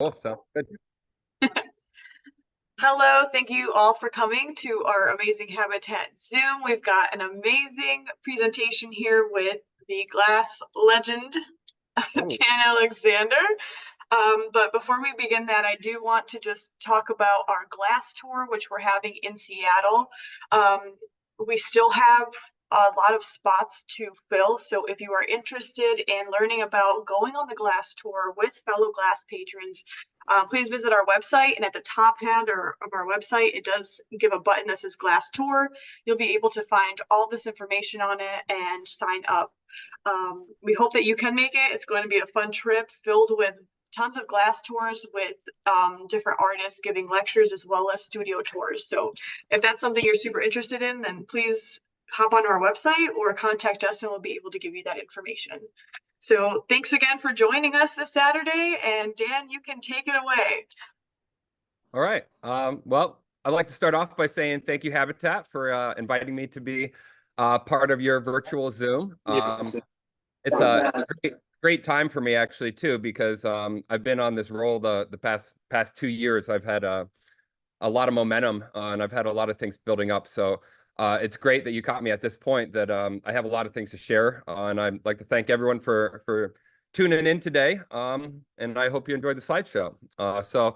Cool. Sounds good. Hello, thank you all for coming to our amazing Habitat Zoom. We've got an amazing presentation here with the glass legend, Oh, Dan Alexander. But before we begin that, I do want to just talk about our glass tour, which we're having in Seattle. We still have a lot of spots to fill. So if you are interested in learning about going on the glass tour with fellow glass patrons, please visit our website. And at the top header of our website, it does give a button that says glass tour. You'll be able to find all this information on it and sign up. We hope that you can make it. It's going to be a fun trip filled with tons of glass tours with different artists giving lectures as well as studio tours. So if that's something you're super interested in, then please hop on our website or contact us and we'll be able to give you that information. So thanks again for joining us this Saturday. And Dan, you can take it away. all right. Well, I'd like to start off by saying thank you, Habitat, for inviting me to be part of your virtual Zoom. It's a great time for me actually too, because I've been on this role the past 2 years. I've had a lot of momentum and I've had a lot of things building up. So it's great that you caught me at this point that I have a lot of things to share. And I'd like to thank everyone for tuning in today. And I hope you enjoyed the slideshow. So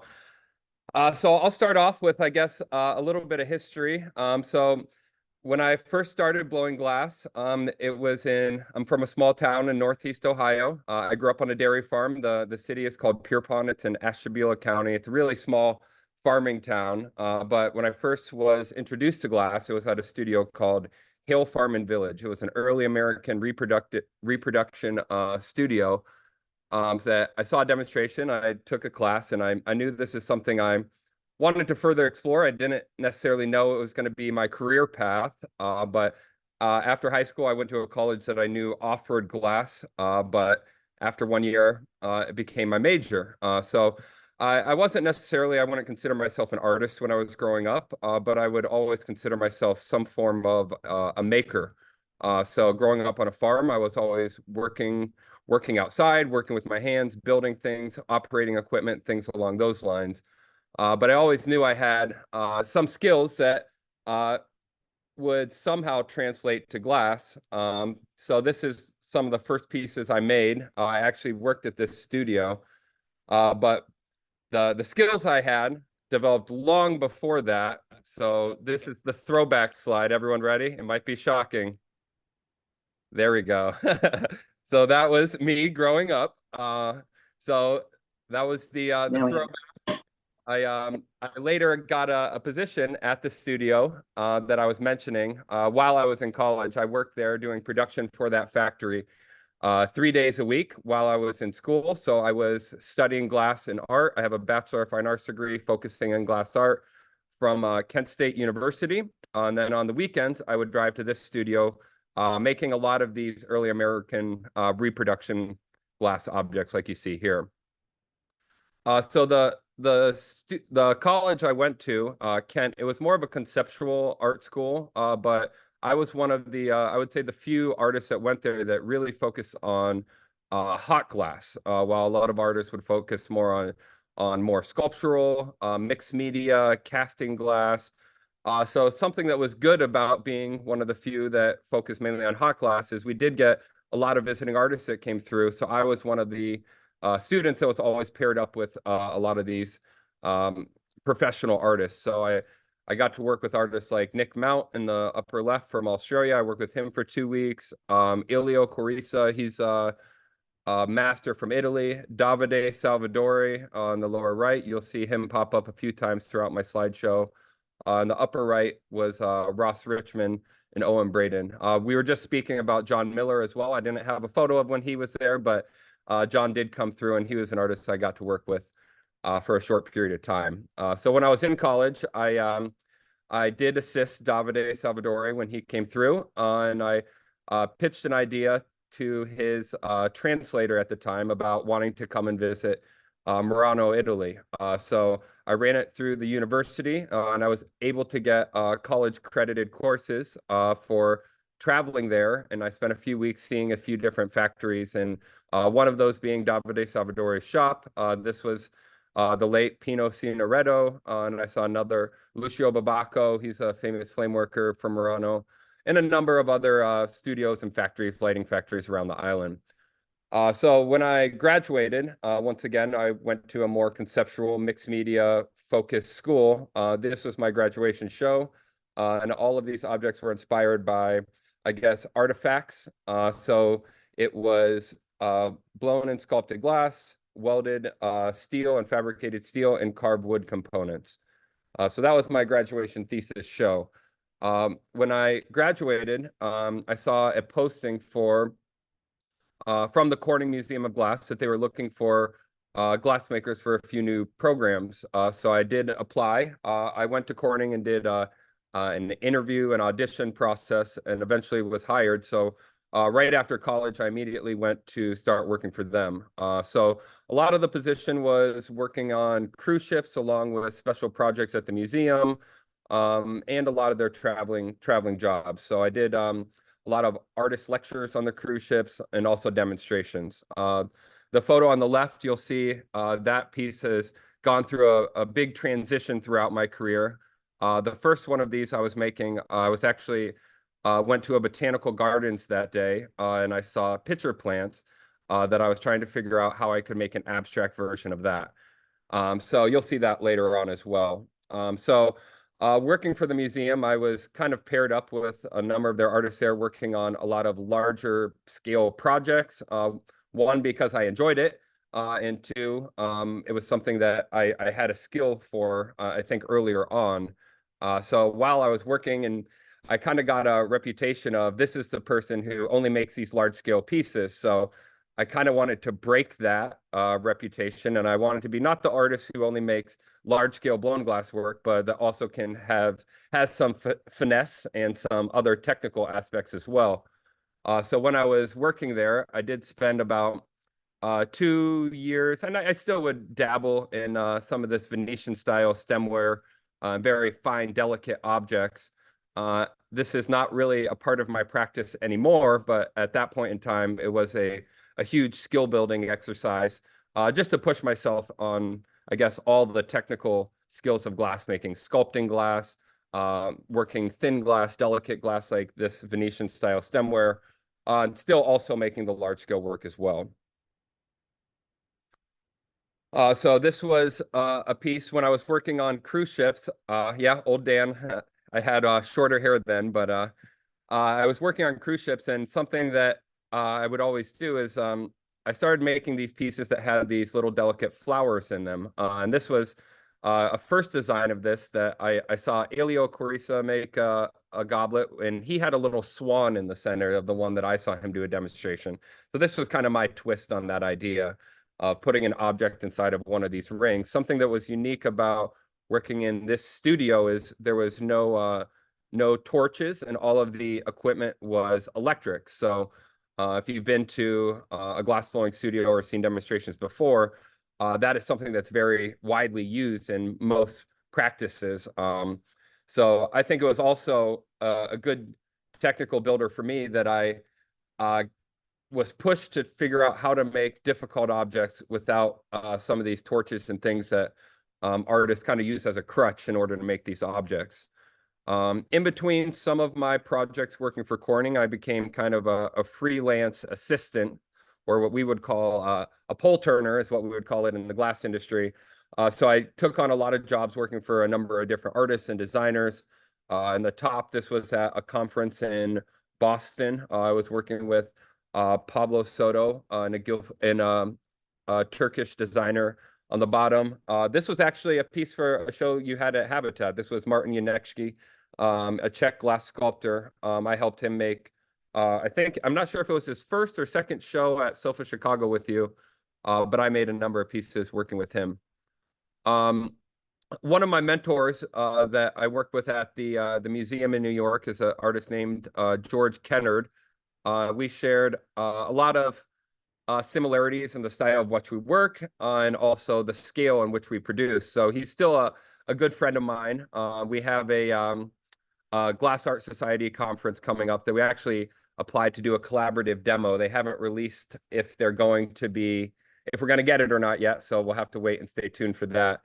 I'll start off with, I guess, a little bit of history. So when I first started blowing glass, I'm from a small town in Northeast Ohio. I grew up on a dairy farm. The city is called Pierpont. It's in Ashtabula County. It's a really small farming town. But when I first was introduced to glass, it was at a studio called Hale Farm and Village. It was an early American reproduction studio. That I saw a demonstration. I took a class, and I knew this is something I wanted to further explore. I didn't necessarily know it was going to be my career path, but after high school, I went to a college that I knew offered glass, but after 1 year, it became my major. So I wasn't necessarily, I wouldn't consider myself an artist when I was growing up, but I would always consider myself some form of a maker. So growing up on a farm, I was always working outside, working with my hands, building things, operating equipment, things along those lines. But I always knew I had some skills that would somehow translate to glass. So this is some of the first pieces I made. I actually worked at this studio, but the skills I had developed long before that. So this is the throwback slide. Everyone ready? It might be shocking. There we go. So that was me growing up. So that was the throwback. I later got a position at the studio that I was mentioning while I was in college. I worked there doing production for that factory 3 days a week while I was in school. So I was studying glass and art. I have a Bachelor of Fine Arts degree focusing on glass art from Kent State University. And then on the weekends, I would drive to this studio making a lot of these early American reproduction glass objects like you see here. So the college I went to, Kent, it was more of a conceptual art school, but I was one of the I would say the few artists that went there that really focused on hot glass, while a lot of artists would focus more on more sculptural, mixed media, casting glass. So something that was good about being one of the few that focused mainly on hot glass is we did get a lot of visiting artists that came through. So I was one of the students that was always paired up with a lot of these professional artists. So I got to work with artists like Nick Mount in the upper left from Australia. I worked with him for 2 weeks. Ilio Corisa, he's a master from Italy. Davide Salvadori on the lower right. You'll see him pop up a few times throughout my slideshow. On the upper right was Ross Richmond and Owen Braden. We were just speaking about John Miller as well. I didn't have a photo of when he was there, but John did come through, and he was an artist I got to work with for a short period of time. So when I was in college, I did assist Davide Salvadori when he came through, and I pitched an idea to his translator at the time about wanting to come and visit Murano, Italy. So I ran it through the university, and I was able to get college credited courses for traveling there. And I spent a few weeks seeing a few different factories, and one of those being Davide Salvadori's shop. This was the late Pino Signoretto, and I saw another Lucio Babacco. He's a famous flame worker from Murano, and a number of other studios and factories, lighting factories around the island. So when I graduated, once again, I went to a more conceptual mixed media focused school. This was my graduation show, and all of these objects were inspired by, I guess, artifacts. So it was blown and sculpted glass, welded steel and fabricated steel, and carved wood components. So that was my graduation thesis show. When I graduated, I saw a posting from the Corning Museum of Glass that they were looking for glassmakers for a few new programs. So I did apply. I went to Corning and did an interview and audition process, and eventually was hired. So right after college, I immediately went to start working for them. So a lot of the position was working on cruise ships along with special projects at the museum, and a lot of their traveling jobs. So I did a lot of artist lectures on the cruise ships and also demonstrations. The photo on the left, you'll see that piece has gone through a big transition throughout my career. The first one of these I was making, I was actually went to a botanical gardens that day, and I saw pitcher plants that I was trying to figure out how I could make an abstract version of that. So you'll see that later on as well. Working for the museum, I was kind of paired up with a number of their artists there working on a lot of larger scale projects. One, because I enjoyed it, and two, it was something that I had a skill for, I think, earlier on. So while I was working, and I kind of got a reputation of this is the person who only makes these large scale pieces. So I kind of wanted to break that reputation, and I wanted to be not the artist who only makes large scale blown glass work, but that also has some finesse and some other technical aspects as well. So when I was working there, I did spend about 2 years, and I still would dabble in some of this Venetian style stemware, very fine, delicate objects. This is not really a part of my practice anymore, but at that point in time, it was a huge skill building exercise, just to push myself on, I guess, all the technical skills of glassmaking, sculpting glass, working thin glass, delicate glass like this Venetian style stemware, and still also making the large scale work as well. So this was a piece when I was working on cruise ships. Yeah, old Dan. I had shorter hair then, but I was working on cruise ships, and something that I would always do is I started making these pieces that had these little delicate flowers in them. And this was a first design of this that I saw Elio Carissa make a goblet, and he had a little swan in the center of the one that I saw him do a demonstration. So this was kind of my twist on that idea of putting an object inside of one of these rings. Something that was unique about working in this studio is there was no torches, and all of the equipment was electric. So if you've been to a glass blowing studio or seen demonstrations before, that is something that's very widely used in most practices. So I think it was also a good technical builder for me that I was pushed to figure out how to make difficult objects without some of these torches and things that artists kind of use as a crutch in order to make these objects. In between some of my projects working for Corning, I became kind of a freelance assistant, or what we would call a pole turner is what we would call it in the glass industry. So I took on a lot of jobs working for a number of different artists and designers. In the top, this was at a conference in Boston. I was working with Pablo Soto, and a Turkish designer. On the bottom, this was actually a piece for a show you had at Habitat. This was Martin Janecki, a Czech glass sculptor. I helped him make, I'm not sure if it was his first or second show at SOFA Chicago with you, but I made a number of pieces working with him. One of my mentors that I work with at the museum in New York is an artist named George Kennard. We shared a lot of similarities in the style of which we work, and also the scale in which we produce. So he's still a good friend of mine. We have a Glass Art Society conference coming up that we actually applied to do a collaborative demo. They haven't released if they're going to be if we're going to get it or not yet. So we'll have to wait and stay tuned for that.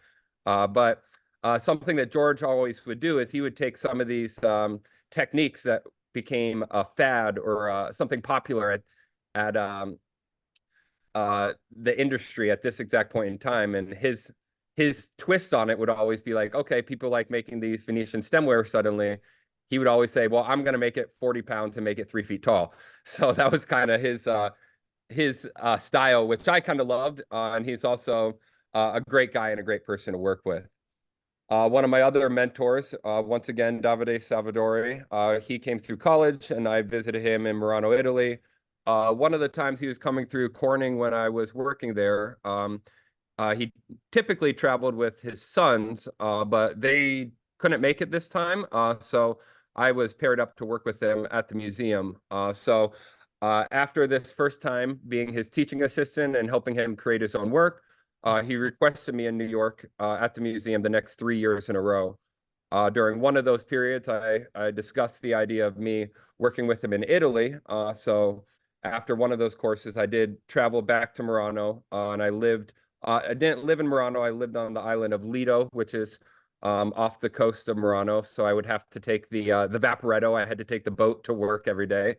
But something that George always would do is he would take some of these techniques that became a fad or something popular at the industry at this exact point in time, and his twist on it would always be like, okay, people like making these Venetian stemware suddenly. He would always say, well, I'm going to make it 40 pounds and make it 3 feet tall. So that was kind of his style, which I kind of loved. And he's also a great guy and a great person to work with. One of my other mentors, once again, Davide Salvadori, he came through college and I visited him in Murano, Italy. One of the times he was coming through Corning when I was working there, he typically traveled with his sons, but they couldn't make it this time. So I was paired up to work with them at the museum. So after this first time being his teaching assistant and helping him create his own work, he requested me in New York at the museum the next 3 years in a row. During one of those periods, I discussed the idea of me working with him in Italy. So after one of those courses, I did travel back to Murano, and I didn't live in Murano. I lived on the island of Lido, which is off the coast of Murano. So I would have to take the Vaporetto. I had to take the boat to work every day.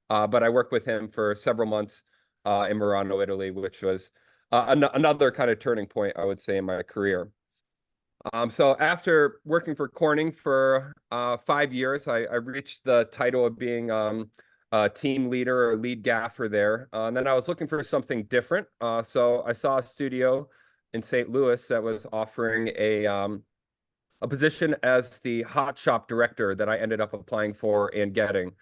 But I worked with him for several months in Murano, Italy, which was another kind of turning point, I would say, in my career. So after working for Corning for 5 years, I reached the title of being a team leader or lead gaffer there. And then I was looking for something different. So I saw a studio in St. Louis that was offering a position as the hot shop director that I ended up applying for and getting.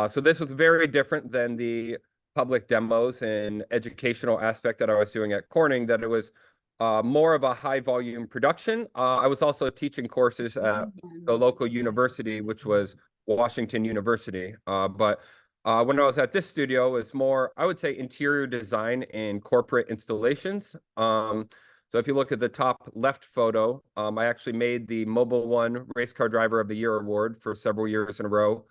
So this was very different than the public demos and educational aspect that I was doing at Corning, that it was more of a high volume production. I was also teaching courses at the local university, which was Washington University. But when I was at this studio, it was more, I would say, interior design and corporate installations. So if you look at the top left photo, I actually made the Mobile One Race Car Driver of the Year award for several years in a row.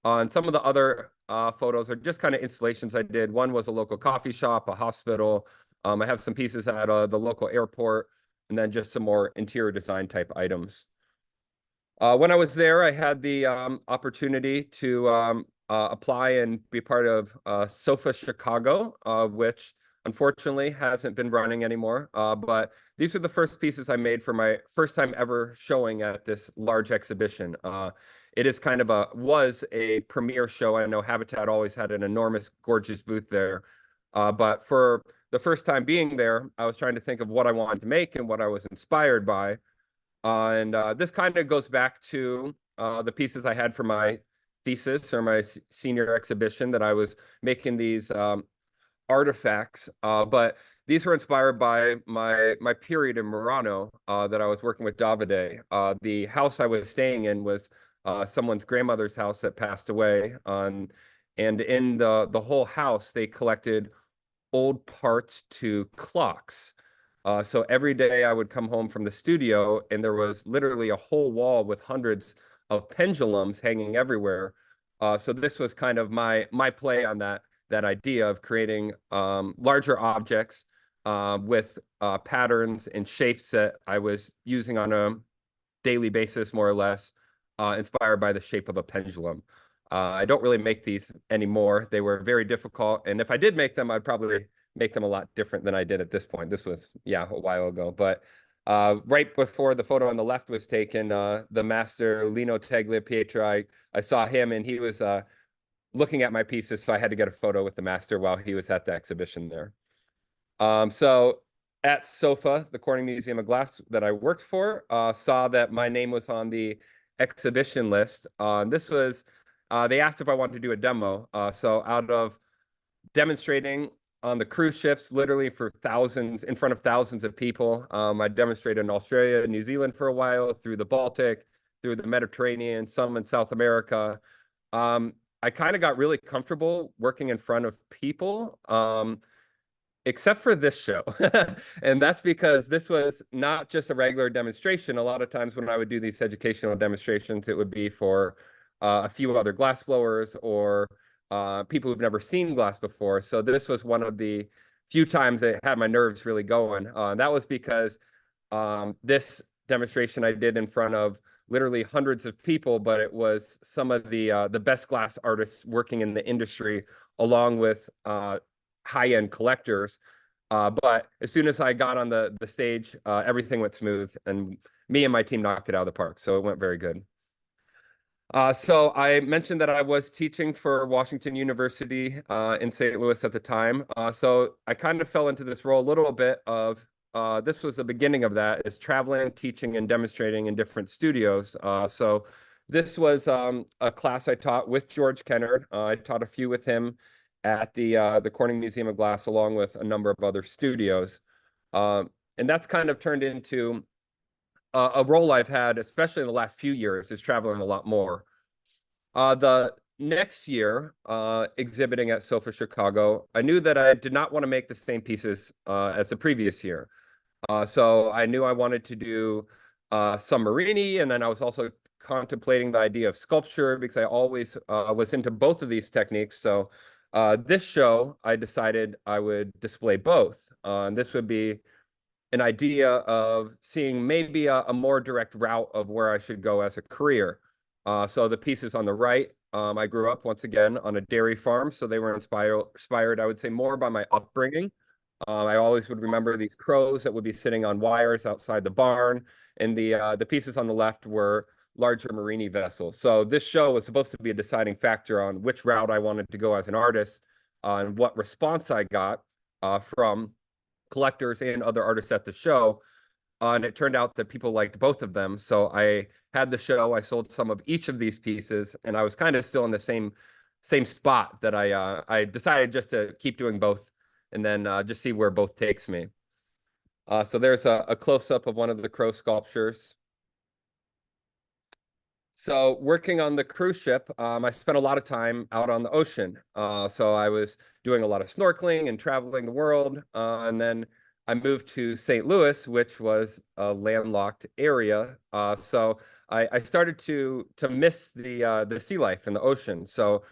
And some of the other photos are just kind of installations I did. One was a local coffee shop, a hospital. I have some pieces at the local airport, and then just some more interior design type items. When I was there, I had the opportunity to apply and be part of SOFA Chicago, which unfortunately hasn't been running anymore. But these were the first pieces I made for my first time ever showing at this large exhibition. It is kind of was a premiere show. I know Habitat always had an enormous, gorgeous booth there. But for the first time being there, I was trying to think of what I wanted to make and what I was inspired by. And this kind of goes back to the pieces I had for my thesis or my senior exhibition, that I was making these artifacts. But these were inspired by my period in Murano that I was working with Davide. The house I was staying in was someone's grandmother's house that passed away. And in the whole house, they collected old parts to clocks. So every day I would come home from the studio and there was literally a whole wall with hundreds of pendulums hanging everywhere. So this was kind of my play on that idea of creating larger objects with patterns and shapes that I was using on a daily basis, more or less, inspired by the shape of a pendulum. I don't really make these anymore. They were very difficult. And if I did make them, I'd probably make them a lot different than I did at this point. This was, yeah, a while ago. But right before the photo on the left was taken, the master Lino Teglia Pietra, I saw him and he was looking at my pieces. So I had to get a photo with the master while he was at the exhibition there. So at SOFA, the Corning Museum of Glass that I worked for, saw that my name was on the exhibition list. This was, they asked if I wanted to do a demo. So out of demonstrating on the cruise ships, literally for thousands, in front of thousands of people, I demonstrated in Australia, New Zealand for a while, through the Baltic, through the Mediterranean, some in South America. I kind of got really comfortable working in front of people, except for this show. And that's because this was not just a regular demonstration. A lot of times when I would do these educational demonstrations, it would be for a few other glass blowers or people who've never seen glass before. So this was one of the few times it had my nerves really going. That was because this demonstration I did in front of literally hundreds of people, but it was some of the best glass artists working in the industry, along with high-end collectors. But as soon as I got on the stage, everything went smooth, and me and my team knocked it out of the park. So it went very good. So I mentioned that I was teaching for Washington University in St. Louis at the time. So I kind of fell into this role a little bit of this was the beginning of that, is traveling, teaching, and demonstrating in different studios. So this was a class I taught with George Kennard. I taught a few with him at the Corning Museum of Glass, along with a number of other studios. And that's kind of turned into a role I've had, especially in the last few years, is traveling a lot more. The next year, exhibiting at SOFA Chicago, I knew that I did not want to make the same pieces as the previous year. So I knew I wanted to do some Marini, and then I was also contemplating the idea of sculpture because I always was into both of these techniques. So this show, I decided I would display both. And this would be an idea of seeing maybe a more direct route of where I should go as a career. So the pieces on the right, I grew up once again on a dairy farm, so they were inspired, I would say, more by my upbringing. I always would remember these crows that would be sitting on wires outside the barn, and the pieces on the left were larger Marini vessels. So this show was supposed to be a deciding factor on which route I wanted to go as an artist, and what response I got from collectors and other artists at the show. And it turned out that people liked both of them. So I had the show, I sold some of each of these pieces, and I was kind of still in the same spot that I decided just to keep doing both and then just see where both takes me. So there's a close-up of one of the crow sculptures. So working on the cruise ship, I spent a lot of time out on the ocean. So I was doing a lot of snorkeling and traveling the world. And then I moved to St. Louis, which was a landlocked area. So I started to miss the sea life in the ocean. So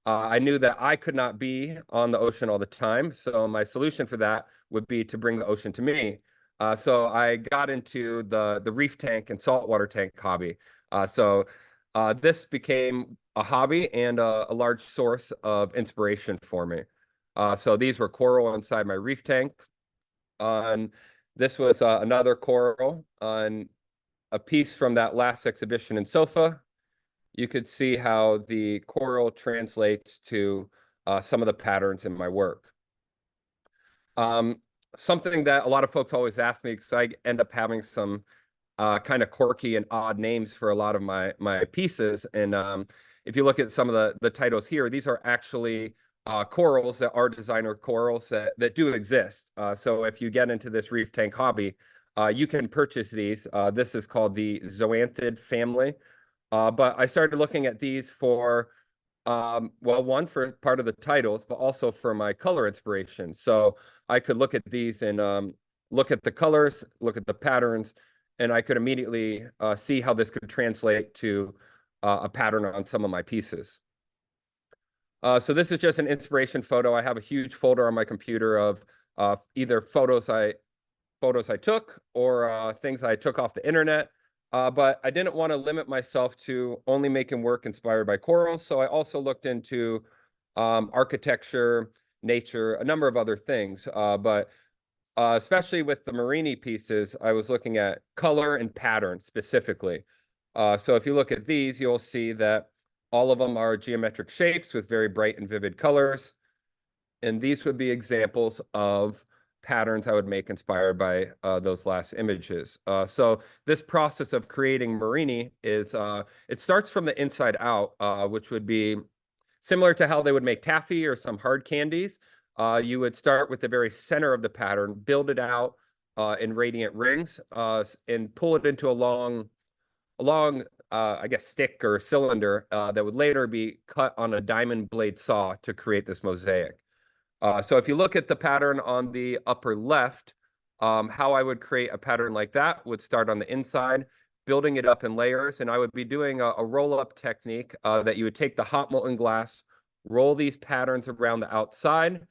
I knew that I could not be on the ocean all the time. So my solution for that would be to bring the ocean to me. So I got into the reef tank and saltwater tank hobby. This became a hobby and a large source of inspiration for me. So these were coral inside my reef tank. And this was another coral on a piece from that last exhibition in SOFA. You could see how the coral translates to some of the patterns in my work. Something that a lot of folks always ask me, because I end up having some kind of quirky and odd names for a lot of my pieces. And if you look at some of the titles here, these are actually corals that are designer corals that do exist. So if you get into this reef tank hobby, you can purchase these. This is called the zoanthid family. But I started looking at these for, well, one, for part of the titles, but also for my color inspiration. So I could look at these and look at the colors, look at the patterns, and I could immediately see how this could translate to a pattern on some of my pieces. So this is just an inspiration photo. I have a huge folder on my computer of either photos I took or things I took off the internet. But I didn't want to limit myself to only making work inspired by corals. So I also looked into architecture, nature, a number of other things. But especially with the Marini pieces, I was looking at color and pattern specifically. So if you look at these, you'll see that all of them are geometric shapes with very bright and vivid colors. And these would be examples of patterns I would make inspired by those last images. So this process of creating Marini is, it starts from the inside out, which would be similar to how they would make taffy or some hard candies. You would start with the very center of the pattern, build it out in radiant rings, and pull it into a long, I guess, stick or cylinder that would later be cut on a diamond blade saw to create this mosaic. So if you look at the pattern on the upper left, how I would create a pattern like that would start on the inside, building it up in layers, and I would be doing a roll-up technique that you would take the hot molten glass, roll these patterns around the outside,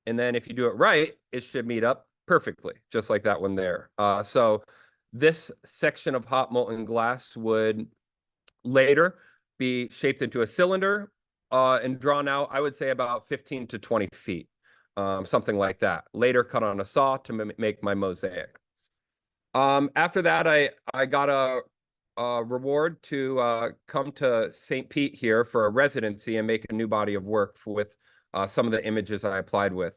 And then if you do it right, it should meet up perfectly, just like that one there. So this section of hot molten glass would later be shaped into a cylinder and drawn out, I would say about 15 to 20 feet, something like that. Later cut on a saw to make my mosaic. After that, I got a reward to come to St. Pete here for a residency and make a new body of work with some of the images I applied with.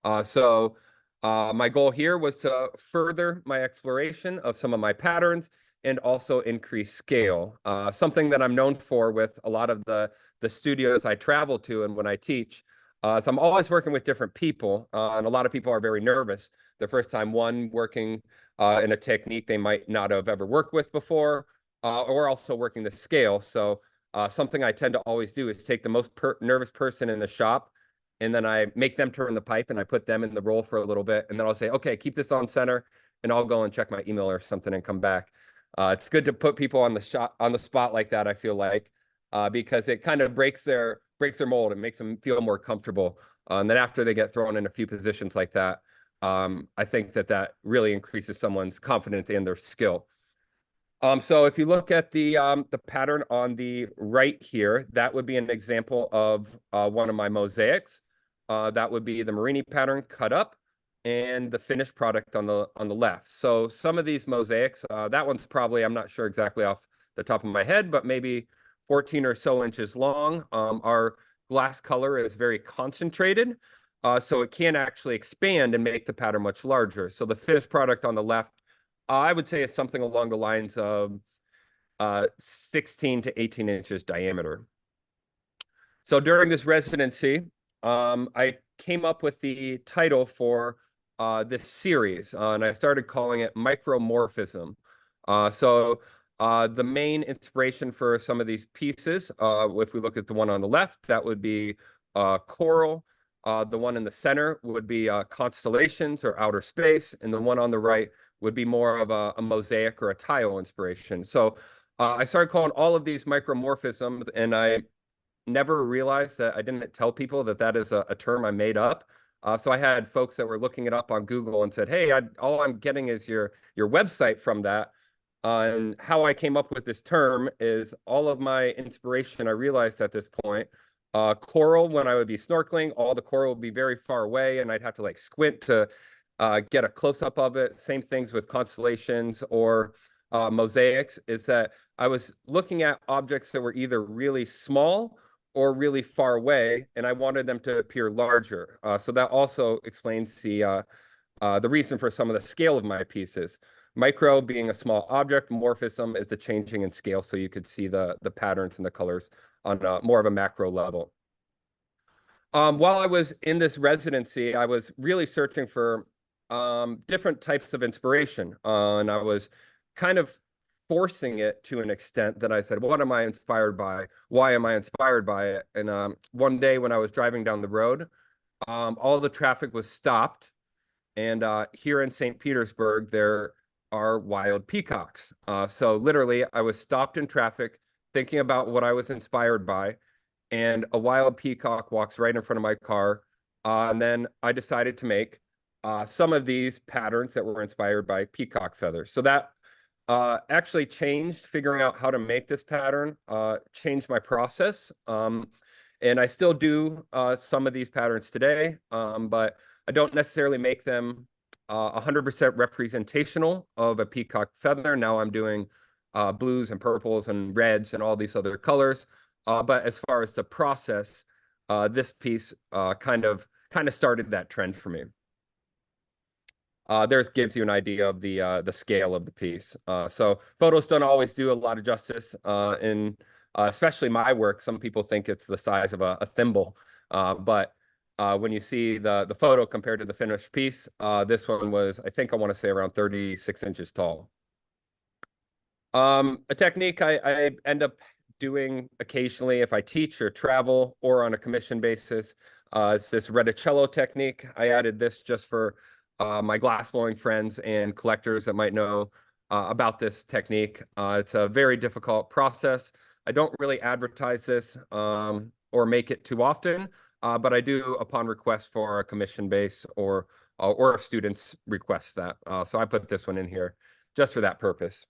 My goal here was to further my exploration of some of my patterns and also increase scale. Something that I'm known for with a lot of the studios I travel to and when I teach. So I'm always working with different people, and a lot of people are very nervous the first time working in a technique they might not have ever worked with before, or also working the scale. So something I tend to always do is take the most nervous person in the shop, and then I make them turn the pipe and I put them in the role for a little bit. And then I'll say, okay, keep this on center, and I'll go and check my email or something and come back. It's good to put people on the spot like that, I feel like, because it kind of breaks their mold and makes them feel more comfortable. And then after they get thrown in a few positions like that, I think that really increases someone's confidence and their skill. So if you look at the pattern on the right here, that would be an example of one of my mosaics. That would be the Marini pattern cut up and the finished product on the left. So some of these mosaics, that one's probably, I'm not sure exactly off the top of my head, but maybe 14 or so inches long. Our glass color is very concentrated, so it can actually expand and make the pattern much larger. So the finished product on the left, I would say is something along the lines of 16 to 18 inches diameter. So during this residency, I came up with the title for this series, and I started calling it Micromorphism. The main inspiration for some of these pieces, if we look at the one on the left, that would be coral. The one in the center would be constellations or outer space, and the one on the right would be more of a mosaic or a tile inspiration. So I started calling all of these micromorphisms, and I never realized that I didn't tell people that is a term I made up. So I had folks that were looking it up on Google and said, hey, all I'm getting is your website from that. And how I came up with this term is all of my inspiration, I realized at this point, coral, when I would be snorkeling, all the coral would be very far away and I'd have to like squint to get a close-up of it. Same things with constellations or mosaics, is that I was looking at objects that were either really small or really far away, and I wanted them to appear larger. So that also explains the reason for some of the scale of my pieces. Micro being a small object, morphism is the changing in scale, so you could see the patterns and the colors on more of a macro level. While I was in this residency, I was really searching for different types of inspiration, and I was kind of forcing it to an extent that I said, what am I inspired by? Why am I inspired by it? And one day when I was driving down the road, all the traffic was stopped. And here in St. Petersburg, there are wild peacocks. So literally, I was stopped in traffic thinking about what I was inspired by, and a wild peacock walks right in front of my car. And then I decided to make some of these patterns that were inspired by peacock feathers. So that actually changed figuring out how to make this pattern, changed my process. And I still do some of these patterns today, but I don't necessarily make them 100% representational of a peacock feather. Now I'm doing blues and purples and reds and all these other colors. But as far as the process, this piece kind of started that trend for me. There's gives you an idea of the scale of the piece. So photos don't always do a lot of justice in especially my work. Some people think it's the size of a thimble, but when you see the photo compared to the finished piece, this one was, I think I want to say around 36 inches tall. A technique I end up doing occasionally if I teach or travel or on a commission basis, it's this reticello technique. I added this just for my glassblowing friends and collectors that might know about this technique. It's a very difficult process. I don't really advertise this or make it too often, but I do upon request for a commission base or if students request that. So I put this one in here just for that purpose.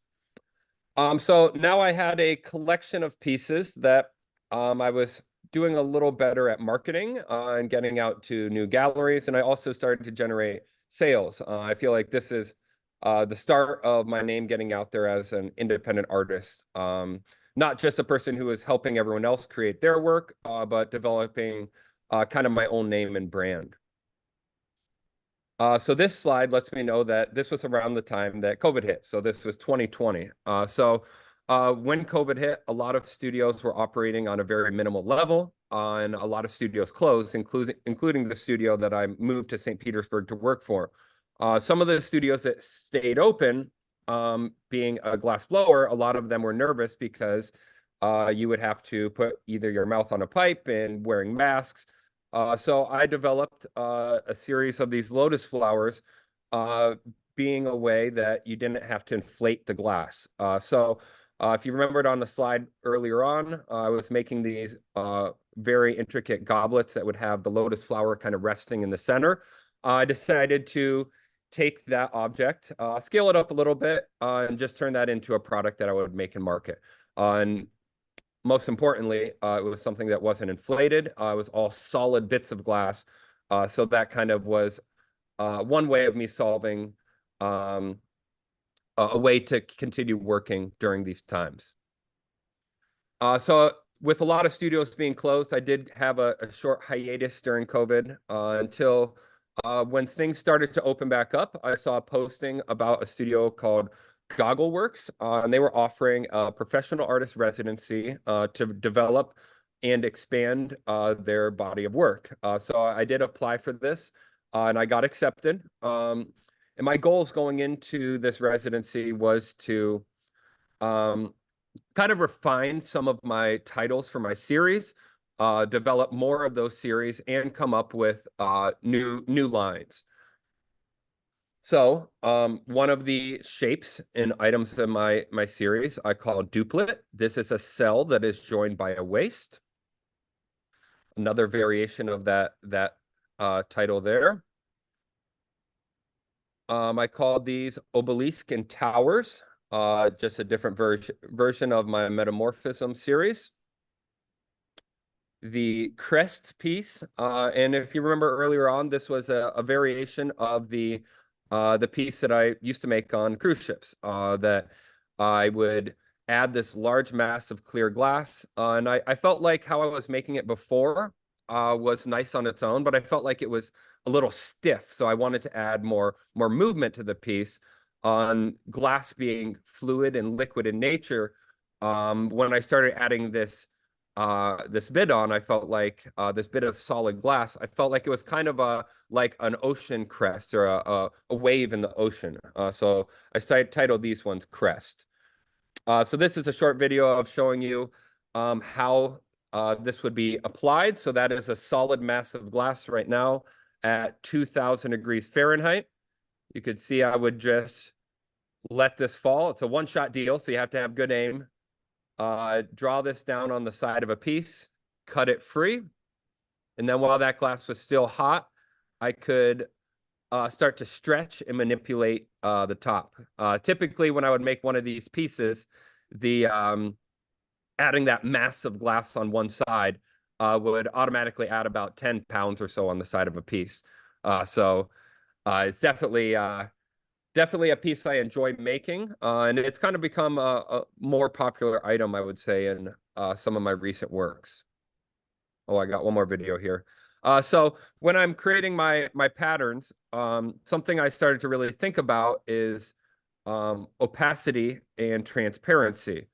So now I had a collection of pieces that I was doing a little better at marketing and getting out to new galleries, and I also started to generate sales. I feel like this is the start of my name getting out there as an independent artist. Not just a person who is helping everyone else create their work, but developing kind of my own name and brand. So this slide lets me know that this was around the time that COVID hit. So this was 2020. When COVID hit, a lot of studios were operating on a very minimal level, and a lot of studios closed, including the studio that I moved to St. Petersburg to work for. Some of the studios that stayed open, being a glass blower, a lot of them were nervous because you would have to put either your mouth on a pipe and wearing masks. So I developed a series of these lotus flowers, being a way that you didn't have to inflate the glass. If you remembered on the slide earlier on, I was making these very intricate goblets that would have the lotus flower kind of resting in the center. I decided to take that object, scale it up a little bit, and just turn that into a product that I would make and market. And most importantly, it was something that wasn't inflated. It was all solid bits of glass. So that kind of was one way of me solving a way to continue working during these times. So with a lot of studios being closed, I did have a short hiatus during COVID until when things started to open back up. I saw a posting about a studio called Goggleworks, and they were offering a professional artist residency to develop and expand their body of work. So I did apply for this, and I got accepted. And my goals going into this residency was to kind of refine some of my titles for my series, develop more of those series, and come up with new lines. So one of the shapes and items in my series I call duplet. This is a cell that is joined by a waist. Another variation of that title there. I called these obelisk and towers, just a different version of my metamorphism series. The crest piece, and if you remember earlier on, this was a variation of the piece that I used to make on cruise ships, that I would add this large mass of clear glass. And I felt like how I was making it before was nice on its own, but I felt like it was a little stiff. So I wanted to add more movement to the piece. On glass being fluid and liquid in nature, when I started adding this bit on, I felt like this bit of solid glass, I felt like it was kind of like an ocean crest or a wave in the ocean. So I titled these ones Crest. So this is a short video of showing you how this would be applied. So that is a solid mass of glass right now at 2000 degrees Fahrenheit. You could see I would just let this fall. It's a one-shot deal, so you have to have good aim. Draw this down on the side of a piece, cut it free. And then while that glass was still hot, I could start to stretch and manipulate the top. Typically, when I would make one of these pieces, the adding that mass of glass on one side would automatically add about 10 pounds or so on the side of a piece. So it's definitely a piece I enjoy making, and it's kind of become a more popular item, I would say, in some of my recent works. Oh, I got one more video here. So when I'm creating my patterns, something I started to really think about is opacity and transparency.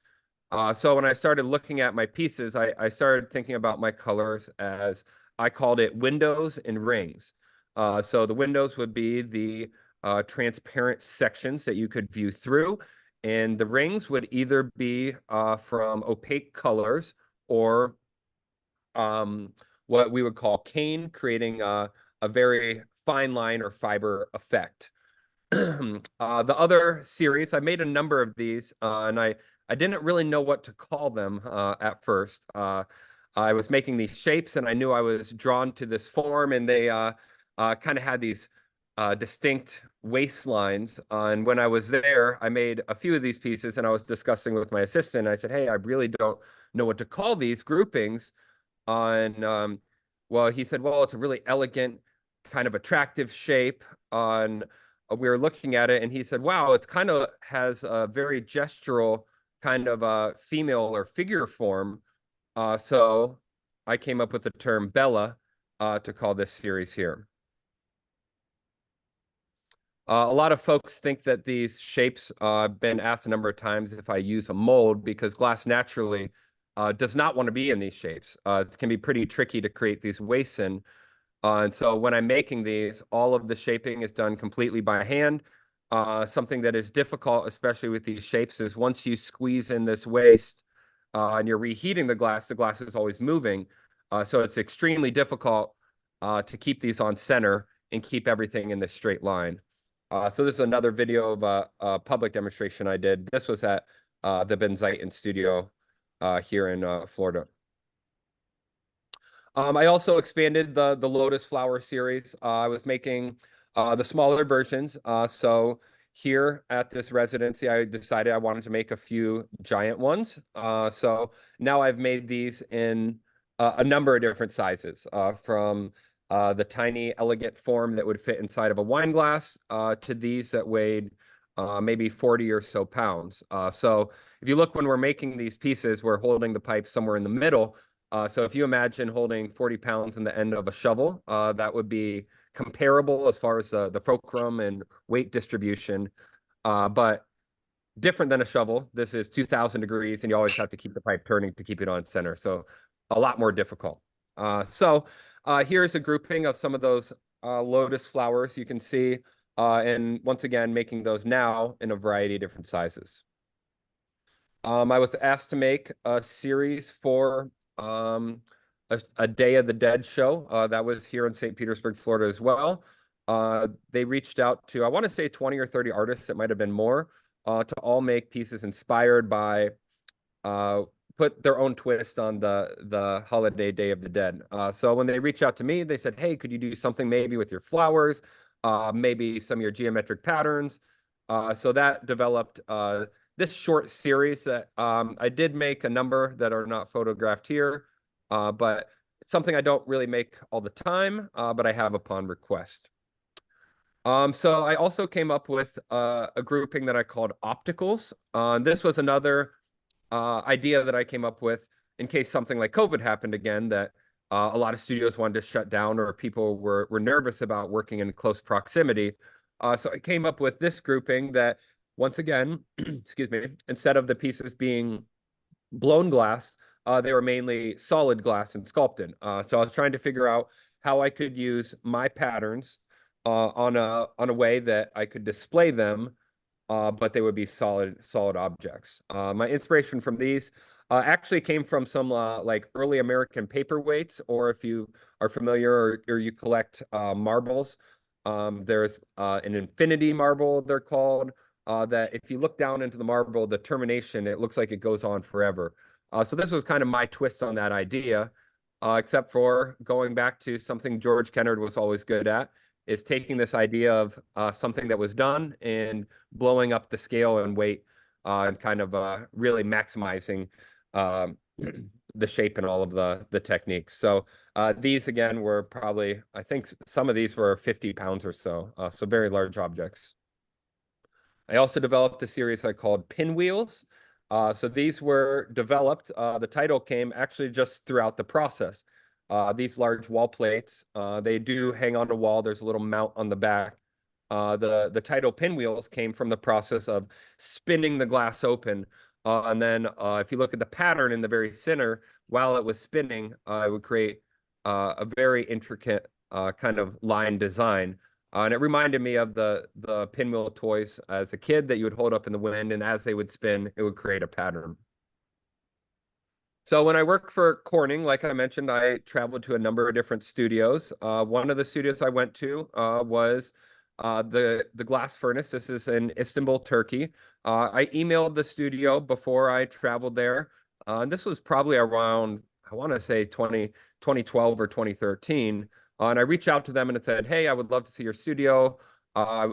So when I started looking at my pieces, I started thinking about my colors as I called it windows and rings. So the windows would be the transparent sections that you could view through, and the rings would either be from opaque colors or what we would call cane, creating a very fine line or fiber effect. The other series, I made a number of these, and I didn't really know what to call them at first. I was making these shapes, and I knew I was drawn to this form, and they kind of had these distinct waistlines. And when I was there, I made a few of these pieces, and I was discussing with my assistant. I said, "Hey, I really don't know what to call these groupings." On Well, he said, "Well, it's a really elegant, kind of attractive shape." On We were looking at it, and he said, "Wow, it's kind of has a very gestural kind of female or figure form." So I came up with the term Bella to call this series here. A lot of folks think that these shapes, I've been asked a number of times if I use a mold, because glass naturally does not want to be in these shapes. It can be pretty tricky to create these wastes in. And so when I'm making these, all of the shaping is done completely by hand. Something that is difficult, especially with these shapes, is once you squeeze in this waste and you're reheating the glass is always moving. So it's extremely difficult to keep these on center and keep everything in this straight line. So this is another video of a public demonstration I did. This was at the Benziton studio here in Florida. I also expanded the Lotus Flower series. I was making the smaller versions. So here at this residency, I decided I wanted to make a few giant ones. So now I've made these in a number of different sizes, from the tiny, elegant form that would fit inside of a wine glass to these that weighed maybe 40 or so pounds. So if you look, when we're making these pieces, we're holding the pipe somewhere in the middle. So if you imagine holding 40 pounds in the end of a shovel, that would be comparable as far as the fulcrum and weight distribution, but different than a shovel. This is 2,000 degrees, and you always have to keep the pipe turning to keep it on center. So a lot more difficult. Here's a grouping of some of those lotus flowers you can see, and once again, making those now in a variety of different sizes. I was asked to make a series for a Day of the Dead show. That was here in St. Petersburg, Florida as well. They reached out to, I want to say 20 or 30 artists, it might have been more, to all make pieces inspired by, put their own twist on the holiday Day of the Dead. So when they reached out to me, they said, "Hey, could you do something maybe with your flowers, maybe some of your geometric patterns?" So that developed this short series that I did make a number that are not photographed here, but it's something I don't really make all the time, but I have upon request. So I also came up with a grouping that I called opticals. This was another idea that I came up with in case something like COVID happened again, that a lot of studios wanted to shut down, or people were nervous about working in close proximity. So I came up with this grouping that, once again, excuse me, instead of the pieces being blown glass, they were mainly solid glass and sculpted. So I was trying to figure out how I could use my patterns on a way that I could display them, but they would be solid objects. My inspiration from these actually came from some like early American paperweights, or if you are familiar or you collect marbles, there's an infinity marble, they're called, that if you look down into the marble, the termination, it looks like it goes on forever. So this was kind of my twist on that idea, except for going back to something George Kennard was always good at, is taking this idea of something that was done and blowing up the scale and weight, and kind of really maximizing the shape and all of the techniques. So these again were probably, I think some of these were 50 pounds or so, so very large objects. I also developed a series I called Pinwheels. So these were developed, the title came actually just throughout the process. These large wall plates, they do hang on the wall. There's a little mount on the back. The title Pinwheels came from the process of spinning the glass open. And then if you look at the pattern in the very center, while it was spinning, it would create a very intricate kind of line design. And it reminded me of the pinwheel toys as a kid that you would hold up in the wind, and as they would spin, it would create a pattern. So when I worked for Corning, like I mentioned, I traveled to a number of different studios. One of the studios I went to was the Glass Furnace. This is in Istanbul, Turkey. I emailed the studio before I traveled there. And this was probably around, I want to say 2012 or 2013. And I reached out to them and it said, hey, I would love to see your studio. Uh,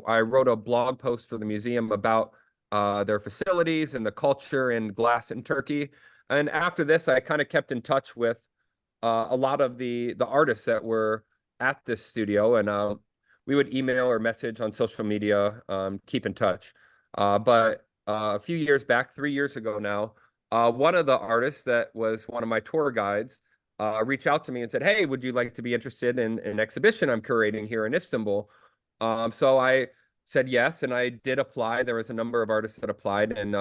I wrote a blog post for the museum about their facilities and the culture and glass in Turkey. And after this, I kind of kept in touch with a lot of the artists that were at this studio, and we would email or message on social media, keep in touch. But a few years back, 3 years ago now, one of the artists that was one of my tour guides reached out to me and said, "Hey, would you like to be interested in an exhibition I'm curating here in Istanbul?" So I said yes, and I did apply. There was a number of artists that applied, and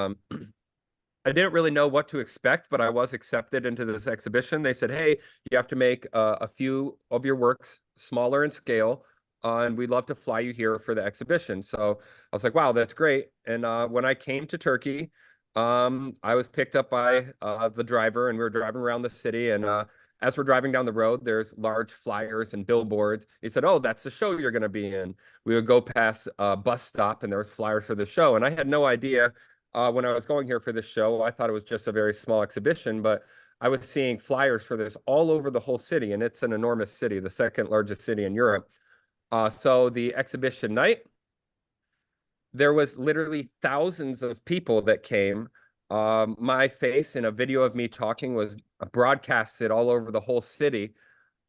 I didn't really know what to expect, but I was accepted into this exhibition. They said, "Hey, you have to make a few of your works smaller in scale, and we'd love to fly you here for the exhibition." So I was like, "Wow, that's great!" And when I came to Turkey, I was picked up by the driver, and we were driving around the city. And as we're driving down the road, there's large flyers and billboards. He said, "Oh, that's the show you're going to be in." We would go past a bus stop, and there was flyers for the show, and I had no idea when I was going here for this show. I thought it was just a very small exhibition, but I was seeing flyers for this all over the whole city, and it's an enormous city, the second largest city in Europe. So the exhibition night, there was literally thousands of people that came. My face and a video of me talking was broadcasted all over the whole city.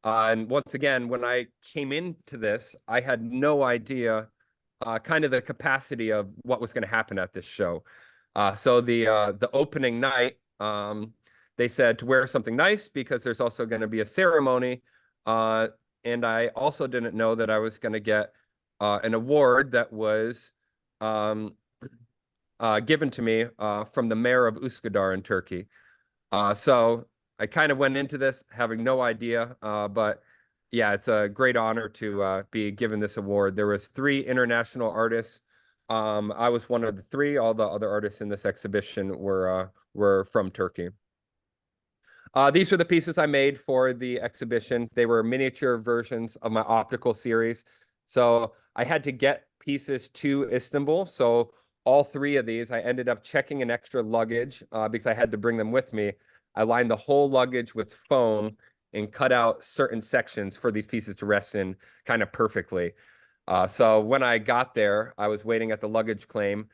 And once again, when I came into this, I had no idea kind of the capacity of what was going to happen at this show. So the opening night, they said to wear something nice because there's also going to be a ceremony. And I also didn't know that I was going to get an award that was given to me from the mayor of Üsküdar in Turkey. So I kind of went into this having no idea, but yeah, it's a great honor to be given this award. There was 3 international artists. I was one of the 3. All the other artists in this exhibition were from Turkey. These were the pieces I made for the exhibition. They were miniature versions of my optical series. So I had to get pieces to Istanbul. So all 3 of these, I ended up checking an extra luggage because I had to bring them with me. I lined the whole luggage with foam and cut out certain sections for these pieces to rest in kind of perfectly. So when I got there, I was waiting at the luggage claim,